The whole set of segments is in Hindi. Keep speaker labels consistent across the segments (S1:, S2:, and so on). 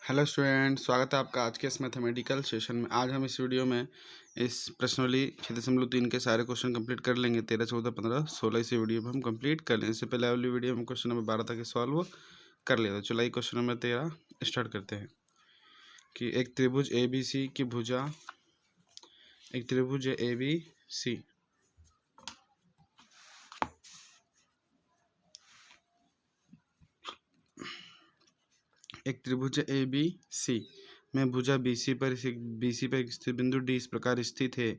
S1: हेलो स्टूडेंट, स्वागत है आपका आज के इस मैथमेटिकल सेशन में। आज हम इस वीडियो में इस प्रश्नावली 6.3 के सारे क्वेश्चन कंप्लीट कर लेंगे। 13, 14, 15, 16 इसी वीडियो में हम कंप्लीट कर लेंगे। इससे पहले वाली वीडियो में क्वेश्चन नंबर 12 तक सॉल्व कर लिया था। चलिए क्वेश्चन नंबर 13 स्टार्ट करते हैं कि एक त्रिभुज ए बी सी की भुजा, एक त्रिभुज है ए बी सी, एक त्रिभुज ए बी सी में भुजा बी सी पर एक स्थित बिंदु डी इस प्रकार स्थित है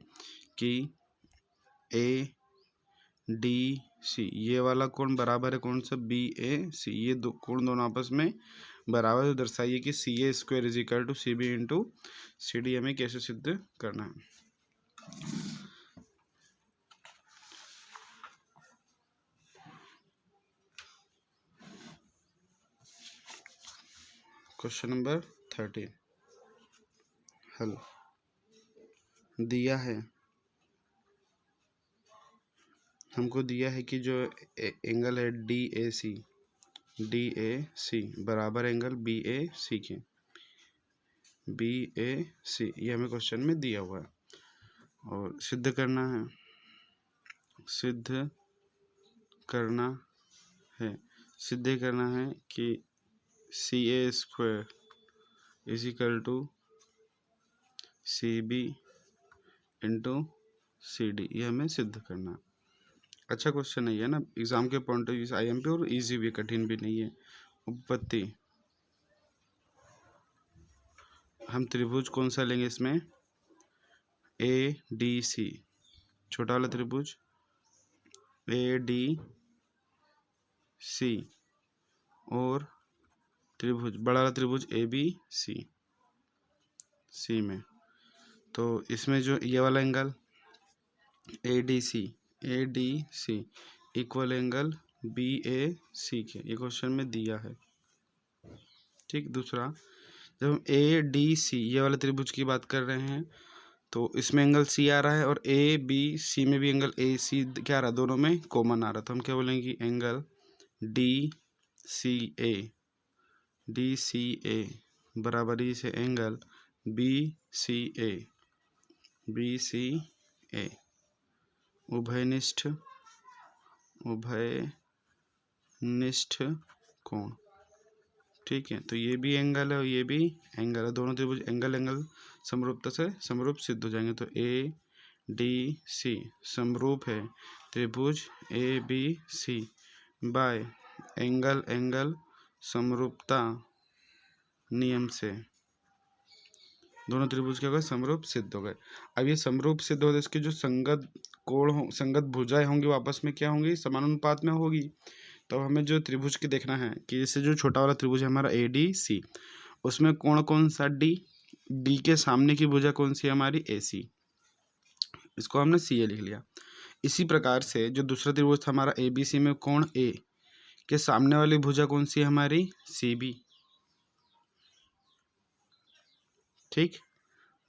S1: कि ए डी सी ये वाला कोण बराबर है कौन सा, बी ए सी। ये दो कोण दोनों आपस में बराबर है। दर्शाइए कि C A square is equal to C B into C D हमें कैसे सिद्ध करना है। क्वेश्चन नंबर 13 हल दिया है, हमको दिया है कि जो एंगल है डी ए सी बराबर एंगल बी ए सी के, बी ए सी ये हमें क्वेश्चन में दिया हुआ है और सिद्ध करना है कि C A square is equal to C B into C D ये हमें सिद्ध करना है। अच्छा क्वेश्चन नहीं है ना, एग्जाम के पॉइंट ऑफ व्यू से IMP और इजी भी, कठिन भी नहीं है। उपपत्ति हम त्रिभुज कौन सा लेंगे इसमें, ए डी सी, छोटा वाला त्रिभुज ए डी सी और त्रिभुज बड़ा वाला त्रिभुज ए बी सी में, तो इसमें जो ये वाला angle A D C equal angle B A C के, ये क्वेश्चन में दिया है। ठीक, दूसरा जब हम ए डी सी ये वाले त्रिभुज की बात कर रहे हैं तो इसमें एंगल सी आ रहा है और ए बी सी में भी एंगल ए सी क्या आ रहा है, दोनों में कॉमन आ रहा है। तो हम क्या बोलेंगे कि एंगल डी सी ए बराबरी से एंगल बी सी ए उभयनिष्ठ कोण। ठीक है, तो ये भी एंगल है और ये भी एंगल है, दोनों त्रिभुज एंगल समरूपता से समरूप सिद्ध हो जाएंगे। तो ए डी सी समरूप है त्रिभुज A B C by angle समरूपता नियम से, दोनों त्रिभुज क्या हो गए, समरूप सिद्ध हो गए। अब ये समरूप सिद्ध हो गए, इसके जो संगत कोण हो, संगत भुजाएं होंगी वो आपस में क्या होंगी, समानुपात में होगी। तो हमें जो त्रिभुज की देखना है कि जैसे जो छोटा वाला त्रिभुज है हमारा ए डी सी, उसमें कोण कौन सा डी के सामने की भुजा कौन सी है हमारी ए सी, इसको हमने सी ए लिख लिया। इसी प्रकार से जो दूसरा त्रिभुज था हमारा ए बी सी में कोण ए के सामने वाली भुजा कौन सी है हमारी सी बी। ठीक,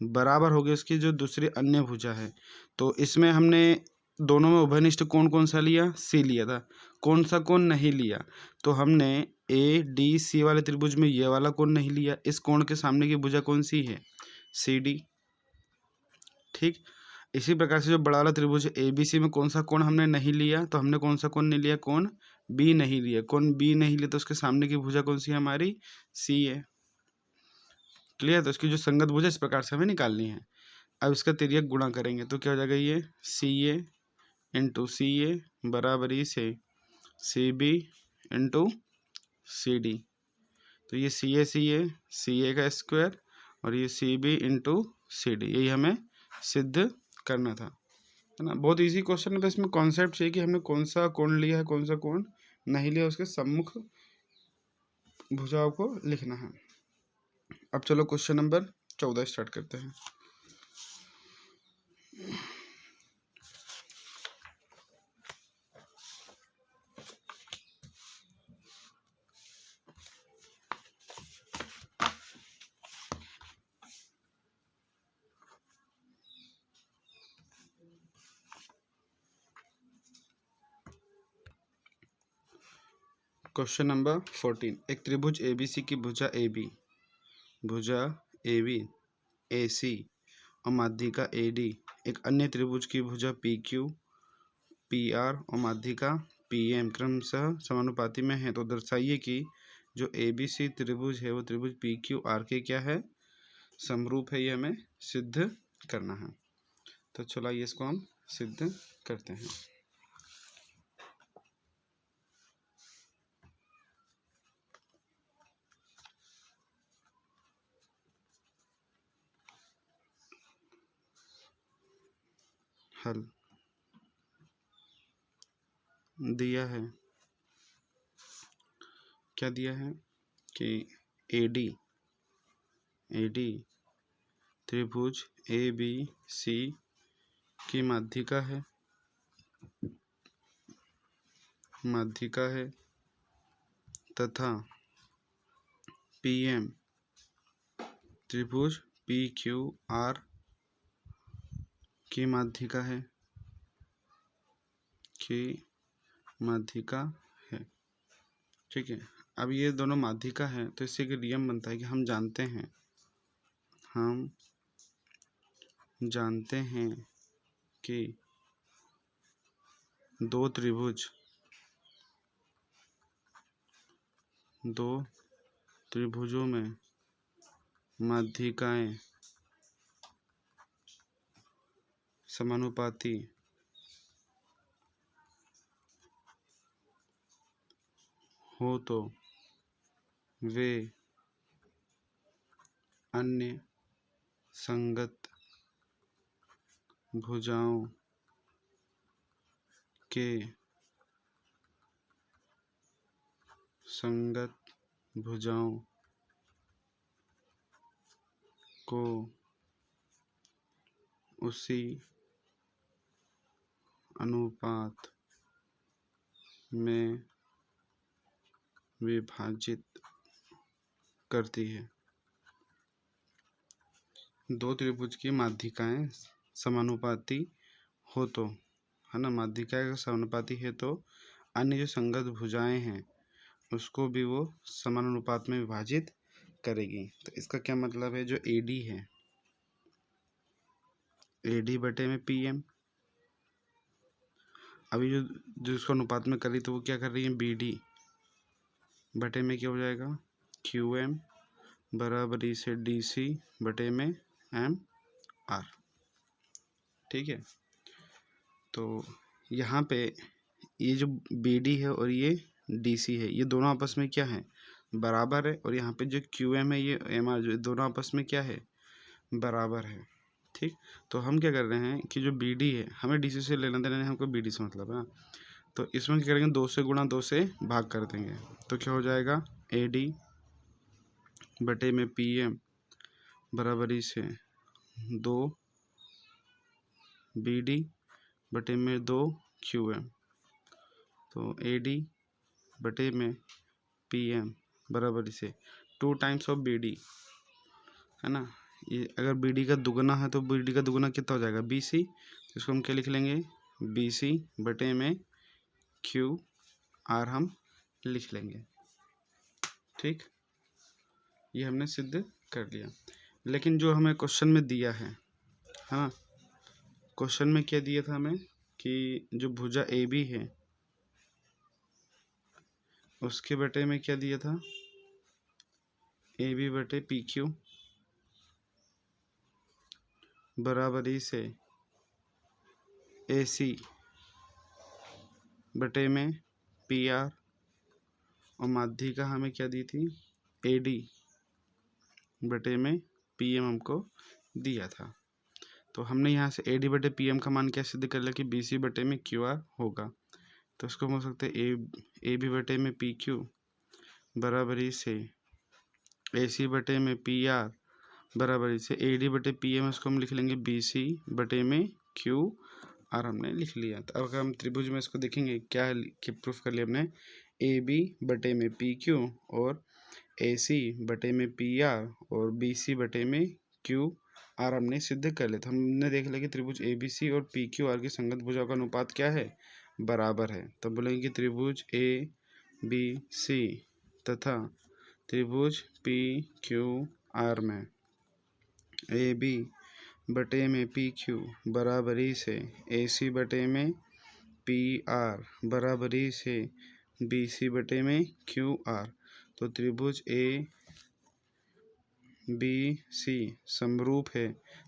S1: बराबर हो गया उसकी जो दूसरी अन्य भुजा है। तो इसमें हमने दोनों में उभयनिष्ठ कोण कौन सा लिया, सी लिया था, कौन सा कोण नहीं लिया, तो हमने ए डी सी वाले त्रिभुज में ये वाला कोण नहीं लिया। इस कोण के सामने की भुजा कौन सी है, सी डी। ठीक, इसी प्रकार से जो बड़ा वाला त्रिभुज ए बी सी में कौन सा कोण हमने नहीं लिया, तो हमने कौन सा कोण नहीं लिया, कोण बी नहीं लिया। कोण बी नहीं लिया तो उसके सामने की भुजा कौन सी है हमारी सी है। क्लियर, तो इसकी जो संगत भुजा इस प्रकार से हमें निकालनी है। अब इसका तिर्यक गुणा करेंगे तो क्या हो जाएगा, ये C A into C A बराबरी से C B into C D. तो ये सी ए का स्क्वायर और ये C B into C D, यही हमें सिद्ध करना था, है ना। बहुत इजी क्वेश्चन है, बस इसमें कॉन्सेप्ट चाहिए कि हमने कौन सा कोण लिया है कौन सा कोण नहीं लिया, उसके सम्मुख भुजाओं को लिखना है। अब चलो क्वेश्चन नंबर 14 स्टार्ट करते हैं। क्वेश्चन नंबर 14, एक त्रिभुज ABC की भुजा AB भुजा ए बी ए सी और माध्यिका ए डी एक अन्य त्रिभुज की भुजा पी क्यू पी आर और माध्यिका पी एम क्रमशः समानुपाती में है, तो दर्शाइए कि जो ए बी सी त्रिभुज है वो त्रिभुज पी क्यू आर के क्या है, समरूप है। ये हमें सिद्ध करना है। तो चलो आइए इसको हम सिद्ध करते हैं। हल दिया है, क्या दिया है कि ए डी त्रिभुज ए बी सी की माध्यिका है तथा पी एम त्रिभुज पी क्यू आर की माध्यिका है ठीक है। अब ये दोनों माध्यिका है तो इससे एक नियम बनता है कि हम जानते हैं कि दो त्रिभुजों में माध्यिकाएं समानुपाती हो तो वे अन्य संगत भुजाओं को उसी अनुपात में विभाजित करती है। दो त्रिभुज की माध्यिकाएं समानुपाती हो तो, है ना, माध्यिका का समानुपाती है तो अन्य जो संगत भुजाएं हैं उसको भी वो समानुपात में विभाजित करेगी। तो इसका क्या मतलब है, जो AD है AD बटे में PM, अभी जो इसको अनुपात में कर रही तो वो क्या कर रही है, BD बटे में क्या हो जाएगा QM बराबरी से DC बटे में MR। ठीक है, तो यहाँ पे ये जो BD है और ये DC है, ये दोनों आपस में क्या है, बराबर है। और यहाँ पे जो QM है ये MR, जो दोनों आपस में क्या है, बराबर है। ठीक, तो हम क्या कर रहे हैं कि जो BD है हमें DC से लेना देना नहीं, हमको BD से मतलब है। तो इसमें क्या करेंगे, 2 से गुणा 2 से भाग कर देंगे तो क्या हो जाएगा, AD बटे में PM बराबरी से 2 BD बटे में 2 QM। तो AD बटे में PM बराबरी से 2 टाइम्स ऑफ BD, है ना। ये अगर BD का दुगना है तो BD का दुगना कितना हो जाएगा, BC। तो इसको हम क्या लिख लेंगे, BC बटे में QR हम लिख लेंगे। ठीक, ये हमने सिद्ध कर लिया। लेकिन जो हमें क्वेश्चन में दिया है, हाँ, क्वेश्चन में क्या दिया था हमें कि जो भुजा AB है उसके बटे में क्या दिया था, AB बटे PQ बराबरी से AC बटे में PR और माध्यिका हमें क्या दी थी, AD बटे में PM हमको दिया था। तो हमने यहाँ से AD बटे PM का मान क्या सिद्ध कर लिया कि BC बटे में QR होगा। तो इसको हम हो सकते हैं AB बटे में PQ बराबरी से AC बटे में PR बराबरी से AD बटे PM, इसको हम लिख लेंगे BC बटे में QR हमने लिख लिया। तो अब अगर हम त्रिभुज में इसको देखेंगे क्या प्रूफ कर लिया हमने, AB बटे में PQ और AC बटे में PR और BC बटे में QR हमने सिद्ध कर लिया। तो हमने देख लिया कि त्रिभुज ABC और PQR की संगत भुजाओं का अनुपात क्या है, बराबर है। तब बोलेंगे कि त्रिभुज ABC तथा त्रिभुज PQR आर में ए बी बटे में पी क्यू बराबरी से ए सी बटे में पी आर बराबरी से बी सी बटे में क्यू आर। तो त्रिभुज ए बी सी समरूप है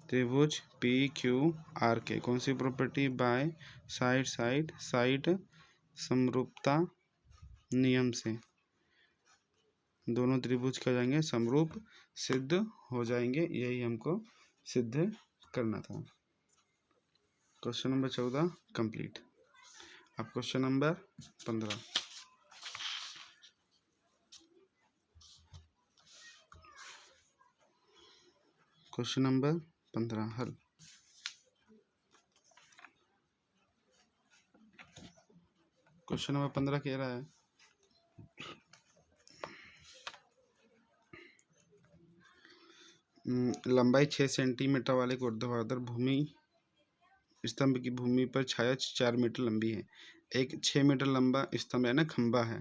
S1: त्रिभुज पी क्यू आर के। कौन सी प्रॉपर्टी? बाय साइड समरूपता नियम से दोनों त्रिभुज क्या जाएंगे? समरूप सिद्ध हो जाएंगे। यही हमको सिद्ध करना था। Question number 14 complete. अब क्वेश्चन नंबर 15। क्वेश्चन नंबर 15 हल। क्वेश्चन नंबर 15 कह रहा है लंबाई 6 सेंटीमीटर वाले एक ऊर्ध्वाधर भूमि स्तंभ की भूमि पर छाया 4 मीटर लंबी है। एक 6 मीटर लंबा स्तंभ है ना, खंबा है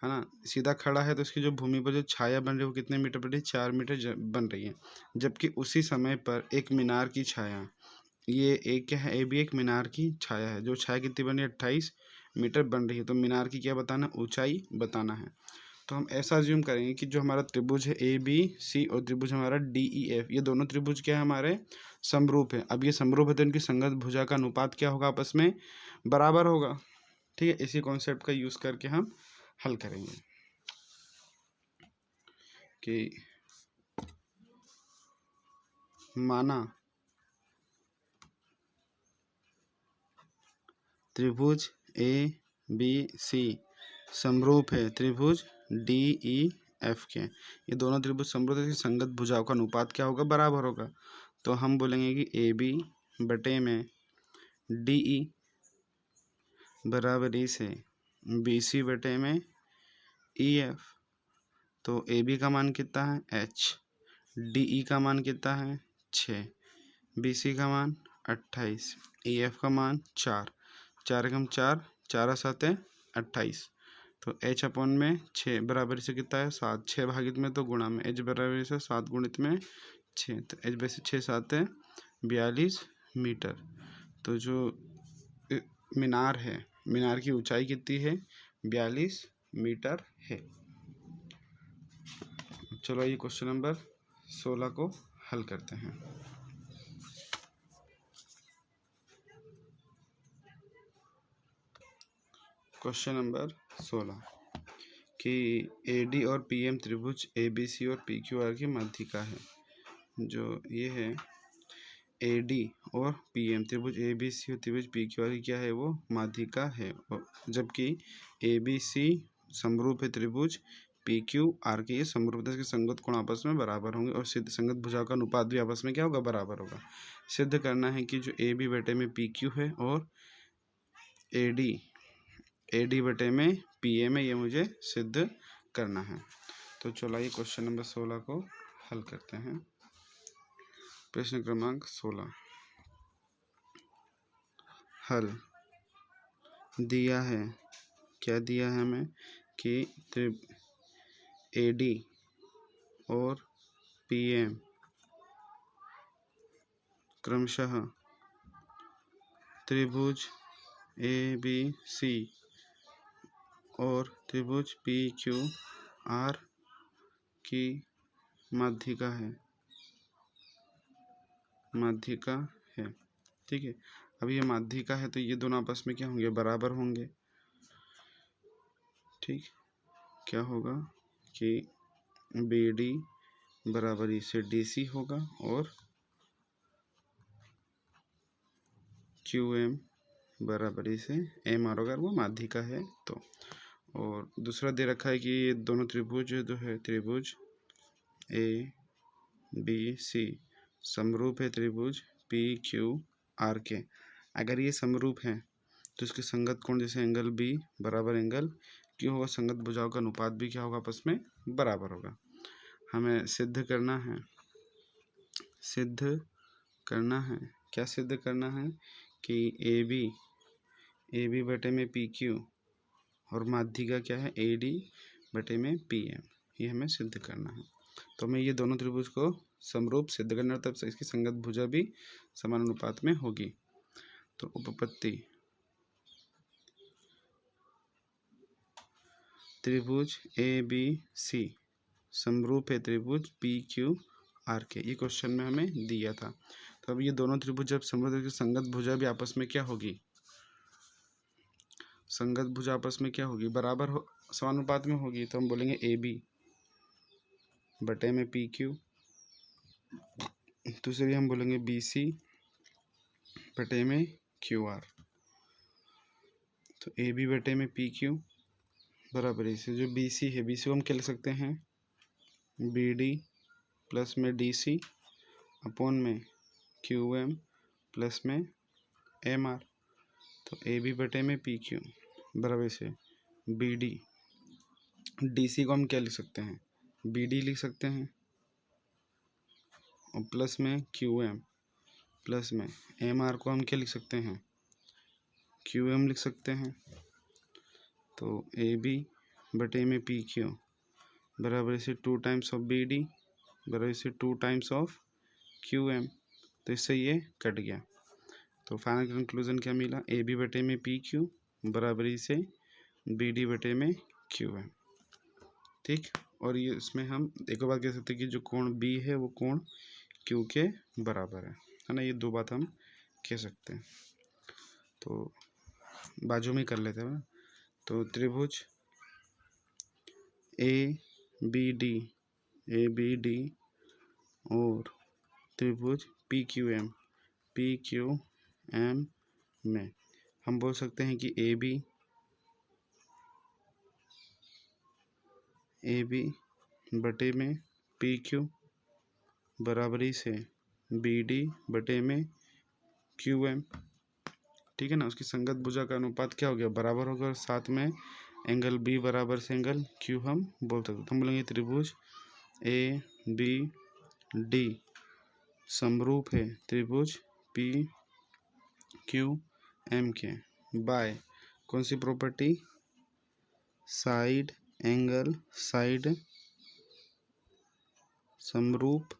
S1: ना, सीधा खड़ा है। तो इसकी जो भूमि पर जो छाया बन रही है वो कितने मीटर बन रही है? 4 मीटर बन रही है। जबकि उसी समय पर एक मीनार की छाया, ये एक क्या है? ये भी एक मीनार की छाया है। जो छाया कितनी बनी है? 28 मीटर बन रही है। तो मीनार की क्या बताना? ऊंचाई बताना है। तो हम ऐसा अज्यूम करेंगे कि जो हमारा त्रिभुज है ए बी सी और त्रिभुज हमारा डी ई एफ, ये दोनों त्रिभुज क्या है? हमारे समरूप है। अब ये समरूप है तो इनकी संगत भुजा का अनुपात क्या होगा? आपस में बराबर होगा। ठीक है, इसी कॉन्सेप्ट का यूज करके हम हल करेंगे कि माना त्रिभुज ए बी सी समरूप है त्रिभुज डी ई एफ के। ये दोनों त्रिभुज समरूप है, संगत भुजाओं का अनुपात क्या होगा? बराबर होगा। तो हम बोलेंगे कि ए बी बटे में डी ई बराबरी से बी सी बटे में ई एफ। तो ए बी का मान कितना है? एच। डी ई का मान कितना है? 6। बी सी का मान 28। ई एफ का मान 4। 4 एकम 4, 4 7 28। तो एच अपॉन में 6 बराबरी से कितना है? 7। 6 भागित में तो गुणा में, एच बराबरी से 7 गुणित में 6। तो एच वैसे 6 7 42 मीटर। तो जो मीनार है, मीनार की ऊंचाई कितनी है? 42 मीटर है। चलो ये क्वेश्चन नंबर 16 को हल करते हैं। क्वेश्चन नंबर 16 कि ए डी और पी एम त्रिभुज ए बी सी और पी क्यू आर की माध्यिका है। जो ये है ए डी और पी एम त्रिभुज ए बी सी और त्रिभुज पी क्यू आर की क्या है? वो माध्यिका है। जबकि ए बी सी समरूप है त्रिभुज पी क्यू आर के। ये समरूपता के संगत कोण आपस में बराबर होंगे और सिद्ध संगत भुजाओं का अनुपात भी आपस में क्या होगा? बराबर होगा। सिद्ध करना है कि जो ए बी बटे में पी क्यू है और ए डी बटे में पी एम है, ये मुझे सिद्ध करना है। तो चलो ये क्वेश्चन नंबर 16 को हल करते हैं। प्रश्न क्रमांक 16 हल दिया है। क्या दिया है हमें? कि ए डी और पी एम क्रमशः त्रिभुज ए बी सी और त्रिभुज पी क्यू आर की माध्यिका है। ठीक है, अब ये माध्यिका है तो ये दोनों आपस में क्या होंगे? बराबर होंगे। ठीक, क्या होगा कि बी डी बराबरी से डी सी होगा और क्यू एम बराबरी से एम आर होगा। वो माध्यिका है तो। और दूसरा दे रखा है कि ये दोनों त्रिभुज जो है त्रिभुज ए बी सी समरूप है त्रिभुज पी क्यू आर के। अगर ये समरूप है तो इसके संगत कोण जैसे एंगल बी बराबर एंगल क्यों होगा? संगत भुजाओं का अनुपात भी क्या होगा? आपस में बराबर होगा। हमें सिद्ध करना है क्या सिद्ध करना है? कि ए बी बटे में पी क्यू और माध्यिका क्या है? ए डी बटे में पी एम। ये हमें सिद्ध करना है। तो हमें ये दोनों त्रिभुज को समरूप सिद्ध करना, तब से इसकी संगत भुजा भी समान अनुपात में होगी। तो उपपत्ति, त्रिभुज ए बी सी समरूप है त्रिभुज पी क्यू आर के, ये क्वेश्चन में हमें दिया था। तो अब ये दोनों त्रिभुज जब समरूप, इसकी संगत भुजा भी आपस में क्या होगी, संगत भुजा आपस में क्या होगी, बराबर हो, समानुपात में होगी। तो हम बोलेंगे ए बी बटे में पी क्यू, दूसरी हम बोलेंगे बी सी बटे में क्यू आर। तो ए बी बटे में पी क्यू बराबर इसे, जो बी सी है, बी सी को हम क्या लिख सकते हैं, बी डी प्लस में डी सी अपॉन में क्यू एम प्लस में एम आर। तो ए बी बटे में पी क्यू बराबर से बी डी, डी सी को हम क्या लिख सकते हैं, बी डी लिख सकते हैं, और प्लस में क्यू एम प्लस में एम आर को हम क्या लिख सकते हैं, क्यू एम लिख सकते हैं। तो ए बी बटे में पी क्यू बराबर से 2 टाइम्स ऑफ बी डी बराबर से 2 टाइम्स ऑफ क्यू एम। तो इससे ये कट गया। तो फाइनल कंक्लूजन क्या मिला, ए बी बटे में पी क्यू बराबरी से बी डी बटे में क्यू एम। ठीक, और ये इसमें हम एक और बात कह सकते हैं कि जो कोण बी है वो कोण क्यू के बराबर है ना, ये दो बात हम कह सकते हैं। तो बाजू में कर लेते हैं। तो त्रिभुज ए बी डी और त्रिभुज पी क्यू एम में हम बोल सकते हैं कि ए बी बटे में पी क्यू बराबरी से बी डी बटे में क्यू एम। ठीक है ना, उसकी संगत भुजा का अनुपात क्या हो गया, बराबर होगा, और साथ में एंगल बी बराबर से एंगल क्यू हम बोल सकते हैं। हम बोलेंगे त्रिभुज ए बी डी समरूप है त्रिभुज पी क्यू एम के बाय कौन सी प्रॉपर्टी, साइड एंगल साइड समरूप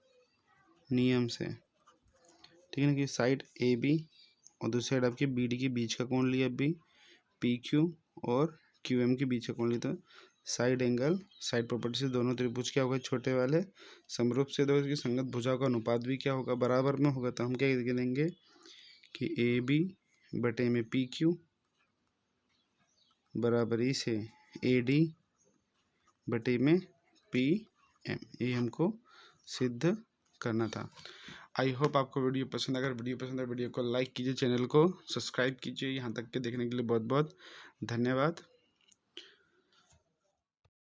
S1: नियम से। ठीक है ना, कि साइड ए बी और दूसरी साइड आपकी बी डी के बीच का कोण लिया बी, पी क्यू और क्यू एम के बीच का कोण लिया। तो साइड एंगल साइड प्रॉपर्टी से दोनों त्रिभुज क्या होगा, छोटे वाले समरूप से दो, इसकी संगत भुजा का अनुपात भी क्या होगा, बराबर में होगा। तो हम क्या करेंगे कि ए बी बटे में पी क्यू बराबरी से ए डी बटे में पी एम, ये हमको सिद्ध करना था। आई होप आपको वीडियो पसंद, अगर वीडियो पसंद है वीडियो को लाइक कीजिए, चैनल को सब्सक्राइब कीजिए। यहाँ तक के देखने के लिए बहुत बहुत धन्यवाद।